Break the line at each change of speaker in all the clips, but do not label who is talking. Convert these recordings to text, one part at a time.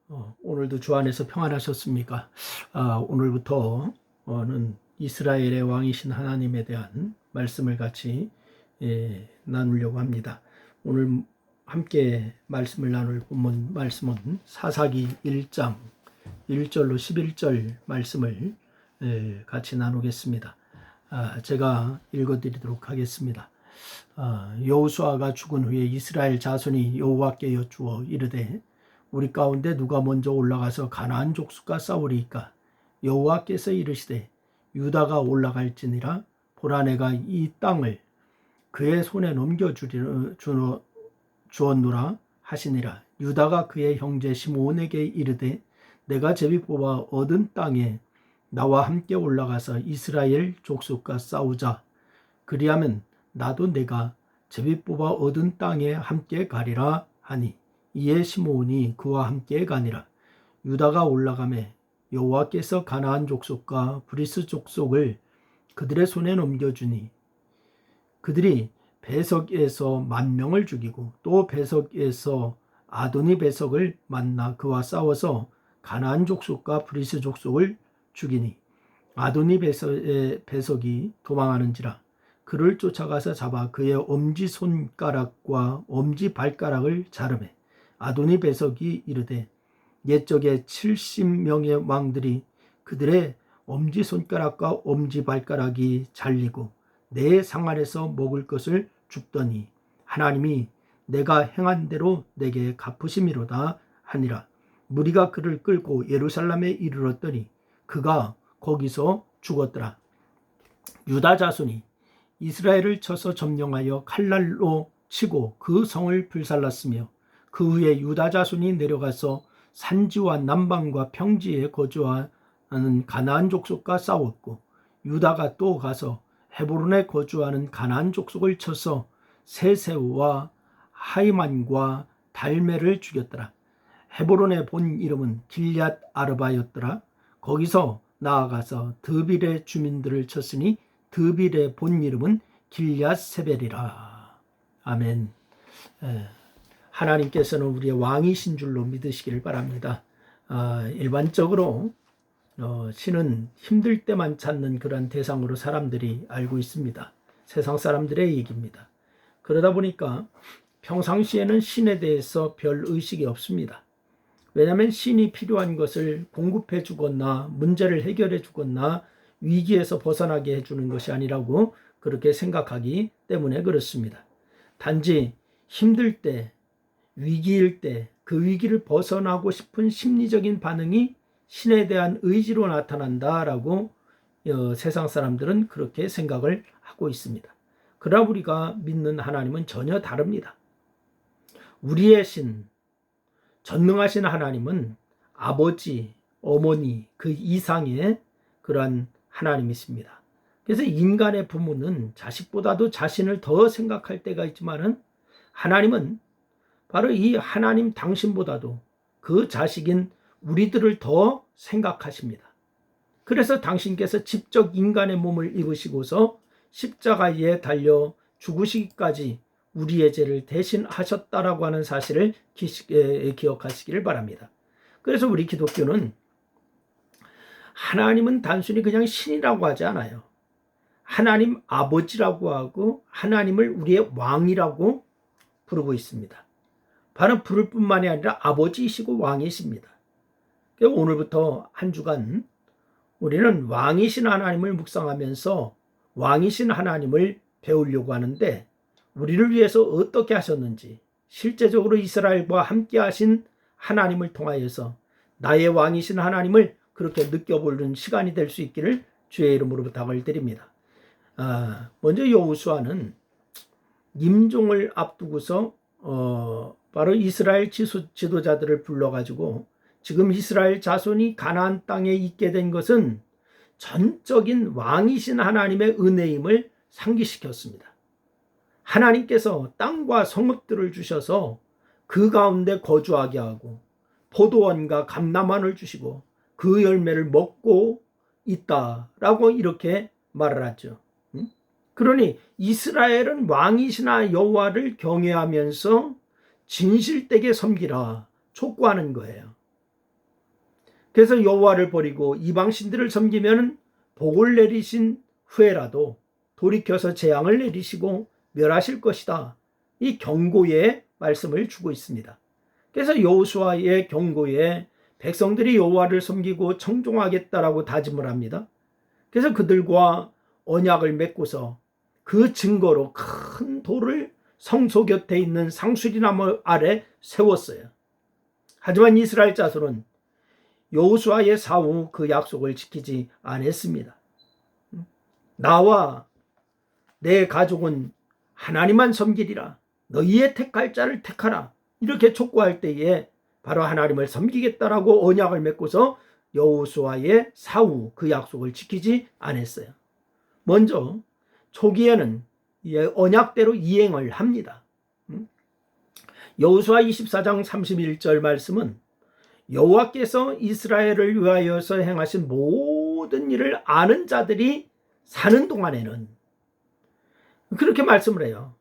오늘도 주 안에서 평안하셨습니까? 오늘부터는 이스라엘의 왕이신 하나님에 대한 말씀을 같이 나누려고 합니다. 오늘 함께 말씀을 나눌 본문 말씀은 사사기 1장 1절로 11절 말씀을 같이 나누겠습니다. 제가 읽어드리도록 하겠습니다. 여호수아가 죽은 후에 이스라엘 자손이 여호와께 여쭈어 이르되 우리 가운데 누가 먼저 올라가서 가나안 족속과 싸우리이까? 여호와께서 이르시되 유다가 올라갈지니라. 보라, 내가 이 땅을 그의 손에 주었노라 하시니라. 유다가 그의 형제 시므온에게 이르되 내가 제비 뽑아 얻은 땅에 나와 함께 올라가서 이스라엘 족속과 싸우자. 그리하면 나도 내가 제비 뽑아 얻은 땅에 함께 가리라 하니, 이에 시므온이 그와 함께 가니라. 유다가 올라가매 여호와께서 가나안 족속과 브리스 족속을 그들의 손에 넘겨주니 그들이 베석에서 10,000명을 죽이고 또 베석에서 아도니 베석을 만나 그와 싸워서 가나안 족속과 브리스 족속을 죽이니 아도니 베석이 도망하는지라. 그를 쫓아가서 잡아 그의 엄지손가락과 엄지발가락을 자르매 아도니 베석이 이르되 옛적에 70명의 왕들이 그들의 엄지손가락과 엄지발가락이 잘리고 내 상 안에서 먹을 것을 줍더니 하나님이 내가 행한 대로 내게 갚으심이로다 하니라. 무리가 그를 끌고 예루살렘에 이르렀더니 그가 거기서 죽었더라. 유다 자손이 이스라엘을 쳐서 점령하여 칼날로 치고 그 성을 불살랐으며 그 후에 유다 자손이 내려가서 산지와 남방과 평지에 거주하는 가나안 족속과 싸웠고 유다가 또 가서 헤브론에 거주하는 가나안 족속을 쳐서 세세우와 하이만과 달메를 죽였더라. 헤브론의 본 이름은 길앗 아르바였더라. 거기서 나아가서 드빌의 주민들을 쳤으니 드빌의 본 이름은 길앗 세벨이라. 아멘. 하나님께서는 우리의 왕이신 줄로 믿으시기를 바랍니다. 일반적으로 신은 힘들 때만 찾는 그런 대상으로 사람들이 알고 있습니다. 세상 사람들의 얘기입니다. 그러다 보니까 평상시에는 신에 대해서 별 의식이 없습니다. 왜냐하면 신이 필요한 것을 공급해 주거나 문제를 해결해 주거나 위기에서 벗어나게 해주는 것이 아니라고 그렇게 생각하기 때문에 그렇습니다. 단지 힘들 때, 위기일 때 그 위기를 벗어나고 싶은 심리적인 반응이 신에 대한 의지로 나타난다라고 세상 사람들은 그렇게 생각을 하고 있습니다. 그러나 우리가 믿는 하나님은 전혀 다릅니다. 우리의 신, 전능하신 하나님은 아버지, 어머니 그 이상의 그러한 하나님이십니다. 그래서 인간의 부모는 자식보다도 자신을 더 생각할 때가 있지만은 하나님은 바로 이 하나님 당신보다도 그 자식인 우리들을 더 생각하십니다. 그래서 당신께서 직접 인간의 몸을 입으시고서 십자가에 달려 죽으시기까지 우리의 죄를 대신하셨다라고 하는 사실을 기억하시기를 바랍니다. 그래서 우리 기독교는 하나님은 단순히 그냥 신이라고 하지 않아요. 하나님 아버지라고 하고 하나님을 우리의 왕이라고 부르고 있습니다. 바로 부를 뿐만이 아니라 아버지이시고 왕이십니다. 오늘부터 한 주간 우리는 왕이신 하나님을 묵상하면서 왕이신 하나님을 배우려고 하는데, 우리를 위해서 어떻게 하셨는지, 실제적으로 이스라엘과 함께 하신 하나님을 통하여서 나의 왕이신 하나님을 그렇게 느껴보는 시간이 될 수 있기를 주의 이름으로 부탁을 드립니다. 먼저 여호수아는 임종을 앞두고서 바로 이스라엘 지도자들을 불러가지고 지금 이스라엘 자손이 가나안 땅에 있게 된 것은 전적인 왕이신 하나님의 은혜임을 상기시켰습니다. 하나님께서 땅과 성읍들을 주셔서 그 가운데 거주하게 하고 포도원과 감람원을 주시고 그 열매를 먹고 있다라고 이렇게 말을 하죠. 그러니 이스라엘은 왕이시나 여호와를 경외하면서 진실되게 섬기라 촉구하는 거예요. 그래서 여호와를 버리고 이방 신들을 섬기면 복을 내리신 후에라도 돌이켜서 재앙을 내리시고 멸하실 것이다. 이 경고의 말씀을 주고 있습니다. 그래서 여호수아의 경고에 백성들이 여호와를 섬기고 청종하겠다라고 다짐을 합니다. 그래서 그들과 언약을 맺고서 그 증거로 큰 돌을 성소 곁에 있는 상수리나무 아래 세웠어요. 하지만 이스라엘 자손은 여호수아의 사후 그 약속을 지키지 않았습니다. 나와 내 가족은 하나님만 섬기리라. 너희의 택할 자를 택하라. 이렇게 촉구할 때에 바로 하나님을 섬기겠다라고 언약을 맺고서 여호수아의 사후 그 약속을 지키지 않았어요. 먼저 초기에는 언약대로 이행을 합니다. 여호수아 24장 31절 말씀은 여호와께서 이스라엘을 위하여서 행하신 모든 일을 아는 자들이 사는 동안에는, 그렇게 말씀을 해요.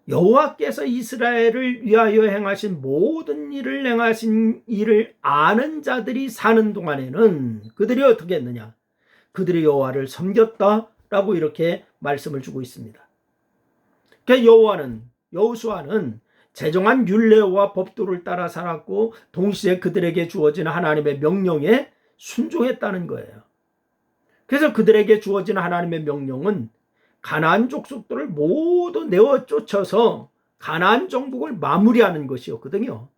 여호와께서 이스라엘을 위하여 행하신 모든 일을 행하신 일을 아는 자들이 사는 동안에는 그들이 어떻게 했느냐? 그들이 여호와를 섬겼다라고 이렇게 말씀을 주고 있습니다. 그러니까 여호수아는 제정한 율례와 법도를 따라 살았고 동시에 그들에게 주어진 하나님의 명령에 순종했다는 거예요. 그래서 그들에게 주어진 하나님의 명령은 가나안 족속들을 모두 내어 쫓아서 가나안 정복을 마무리하는 것이었거든요.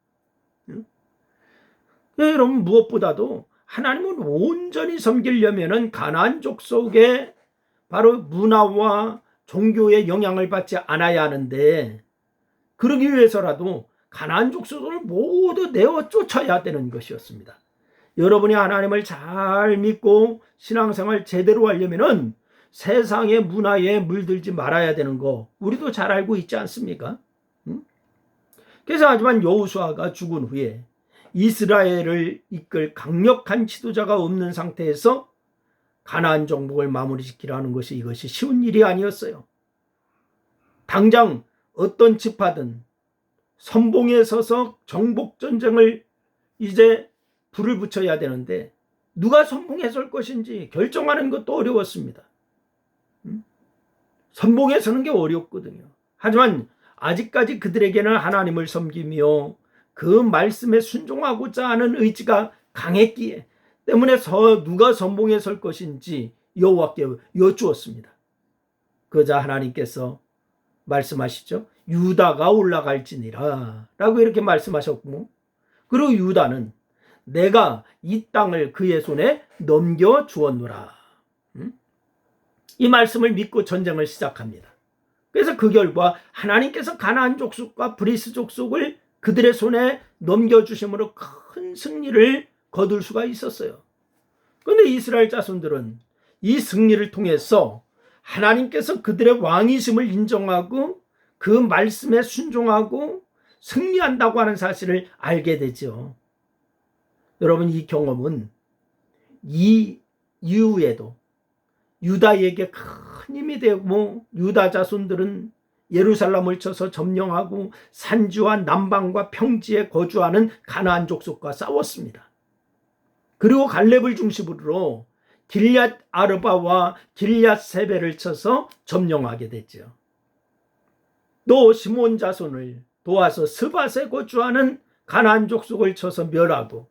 여러분, 무엇보다도 하나님을 온전히 섬기려면 가나안 족속의 바로 문화와 종교의 영향을 받지 않아야 하는데, 그러기 위해서라도 가나안 족속을 모두 내어 쫓아야 되는 것이었습니다. 여러분이 하나님을 잘 믿고 신앙생활 제대로 하려면은 세상의 문화에 물들지 말아야 되는 거 우리도 잘 알고 있지 않습니까? 그래서 하지만 여호수아가 죽은 후에 이스라엘을 이끌 강력한 지도자가 없는 상태에서 가나안 정복을 마무리시키라는 것이 이것이 쉬운 일이 아니었어요. 당장 어떤 지파든 선봉에 서서 정복전쟁을 이제 불을 붙여야 되는데 누가 선봉에 설 것인지 결정하는 것도 어려웠습니다. 선봉에 서는 게 어렵거든요. 하지만 아직까지 그들에게는 하나님을 섬기며 그 말씀에 순종하고자 하는 의지가 강했기에 때문에 누가 선봉에 설 것인지 여호와께 여쭈었습니다. 그러자 하나님께서 말씀하시죠. 유다가 올라갈지니라 라고 이렇게 말씀하셨고, 그리고 유다는 내가 이 땅을 그의 손에 넘겨주었노라. 이 말씀을 믿고 전쟁을 시작합니다. 그래서 그 결과 하나님께서 가나안 족속과 브리스 족속을 그들의 손에 넘겨주심으로 큰 승리를 거둘 수가 있었어요. 그런데 이스라엘 자손들은 이 승리를 통해서 하나님께서 그들의 왕이심을 인정하고 그 말씀에 순종하고 승리한다고 하는 사실을 알게 되죠. 여러분, 이 경험은 이 이후에도 유다에게 큰 힘이 되고 유다 자손들은 예루살렘을 쳐서 점령하고 산지와 남방과 평지에 거주하는 가나안 족속과 싸웠습니다. 그리고 갈렙을 중심으로 길앗 아르바와 길앗 세베를 쳐서 점령하게 됐죠. 또 시몬 자손을 도와서 스밧에 거주하는 가나안 족속을 쳐서 멸하고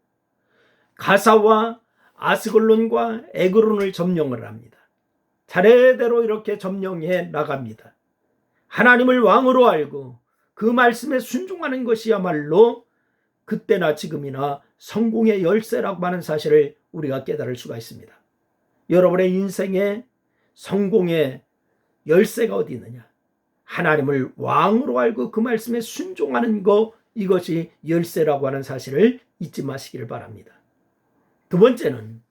가사와 아스글론과 에그론을 점령을 합니다. 차례대로 이렇게 점령해 나갑니다. 하나님을 왕으로 알고 그 말씀에 순종하는 것이야말로 그때나 지금이나 성공의 열쇠라고 하는 사실을 우리가 깨달을 수가 있습니다. 여러분의 인생에 성공의 열쇠가 어디 있느냐? 하나님을 왕으로 알고 그 말씀에 순종하는 것, 이것이 열쇠라고 하는 사실을 잊지 마시기를 바랍니다. 두 번째는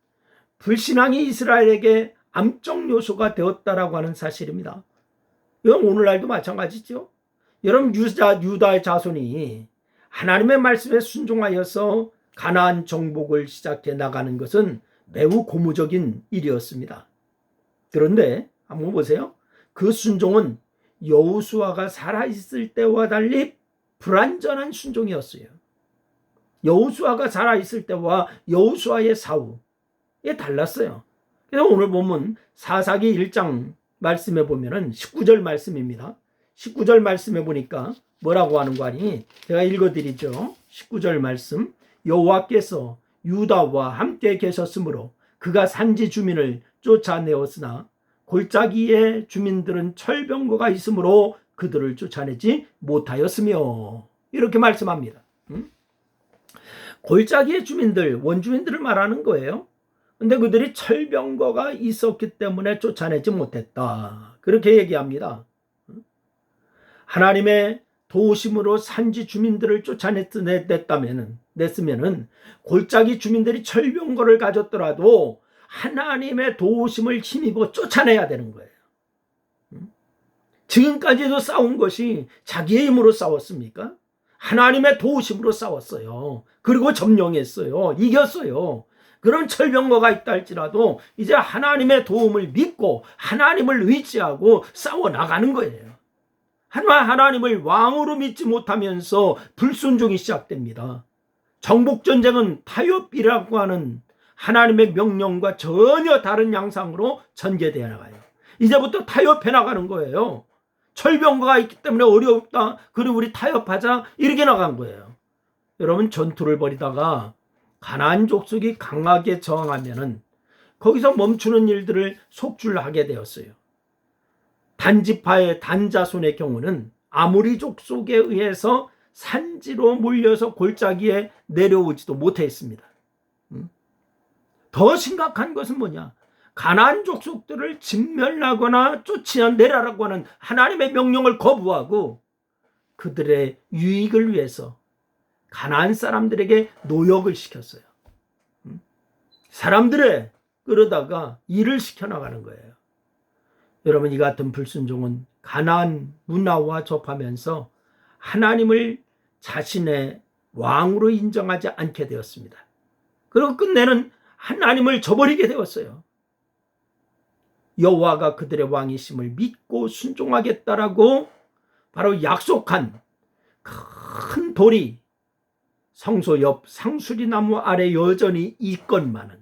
불신앙이 이스라엘에게 암적 요소가 되었다라고 하는 사실입니다. 이건 오늘날도 마찬가지죠. 여러분, 유다의 자손이 하나님의 말씀에 순종하여서 가나안 정복을 시작해 나가는 것은 매우 고무적인 일이었습니다. 그런데 한번 보세요. 그 순종은 여호수아가 살아있을 때와 달리 불완전한 순종이었어요. 여호수아가 살아있을 때와 여호수아의 사후에 달랐어요. 그래서 오늘 보면 사사기 1장 말씀에 보면은 19절 말씀입니다. 19절 말씀에 보니까 뭐라고 하는 거 아니? 제가 읽어드리죠. 19절 말씀. 여호와께서 유다와 함께 계셨으므로 그가 산지 주민을 쫓아내었으나 골짜기의 주민들은 철병거가 있으므로 그들을 쫓아내지 못하였으며, 이렇게 말씀합니다. 골짜기의 주민들, 원주민들을 말하는 거예요. 근데 그들이 철병거가 있었기 때문에 쫓아내지 못했다, 그렇게 얘기합니다. 하나님의 도우심으로 산지 주민들을 쫓아냈으면은 골짜기 주민들이 철병거를 가졌더라도 하나님의 도우심을 힘입어 쫓아내야 되는 거예요. 지금까지도 싸운 것이 자기의 힘으로 싸웠습니까? 하나님의 도우심으로 싸웠어요. 그리고 점령했어요. 이겼어요. 그런 철병거가 있다 할지라도 이제 하나님의 도움을 믿고 하나님을 의지하고 싸워나가는 거예요. 하나님을 왕으로 믿지 못하면서 불순종이 시작됩니다. 정복전쟁은 타협이라고 하는 하나님의 명령과 전혀 다른 양상으로 전개되어 나가요. 이제부터 타협해 나가는 거예요. 철병거가 있기 때문에 어렵다, 그리고 우리 타협하자, 이렇게 나간 거예요. 여러분, 전투를 벌이다가 가나안 족속이 강하게 저항하면은 거기서 멈추는 일들을 속출하게 되었어요. 단지파의 단자손의 경우는 아모리 족속에 의해서 산지로 몰려서 골짜기에 내려오지도 못했습니다. 더 심각한 것은 뭐냐? 가나안 족속들을 진멸하거나 쫓아내라라고 하는 하나님의 명령을 거부하고 그들의 유익을 위해서 가나안 사람들에게 노역을 시켰어요. 사람들의 끌어다가 일을 시켜나가는 거예요. 여러분, 이 같은 불순종은 가나안 문화와 접하면서 하나님을 자신의 왕으로 인정하지 않게 되었습니다. 그리고 끝내는 하나님을 저버리게 되었어요. 여호와가 그들의 왕이심을 믿고 순종하겠다라고 바로 약속한 큰 돌이 성소 옆 상수리나무 아래 여전히 있건만은,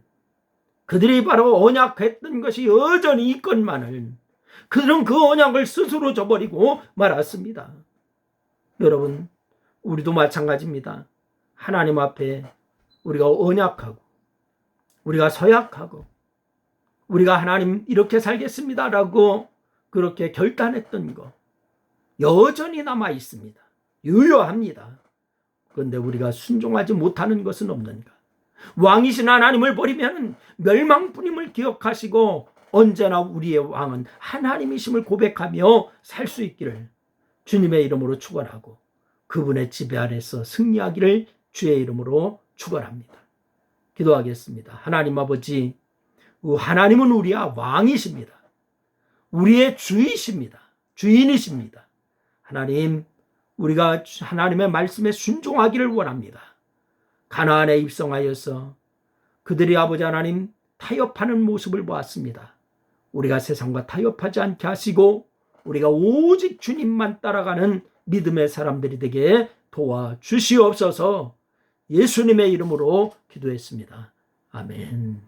그들이 바로 언약했던 것이 여전히 있건만은 그들은 그 언약을 스스로 저버리고 말았습니다. 여러분, 우리도 마찬가지입니다. 하나님 앞에 우리가 언약하고 우리가 서약하고 우리가 하나님 이렇게 살겠습니다라고 그렇게 결단했던 거 여전히 남아 있습니다. 유효합니다. 그런데 우리가 순종하지 못하는 것은 없는가? 왕이신 하나님을 버리면 멸망뿐임을 기억하시고 언제나 우리의 왕은 하나님이심을 고백하며 살 수 있기를 주님의 이름으로 축원하고 그분의 지배 아래서 승리하기를 주의 이름으로 축원합니다. 기도하겠습니다. 하나님 아버지, 하나님은 우리의 왕이십니다. 우리의 주이십니다. 주인이십니다. 하나님, 우리가 하나님의 말씀에 순종하기를 원합니다. 가나안에 입성하여서 그들이 아버지 하나님 타협하는 모습을 보았습니다. 우리가 세상과 타협하지 않게 하시고 우리가 오직 주님만 따라가는 믿음의 사람들이 되게 도와주시옵소서. 예수님의 이름으로 기도했습니다. 아멘.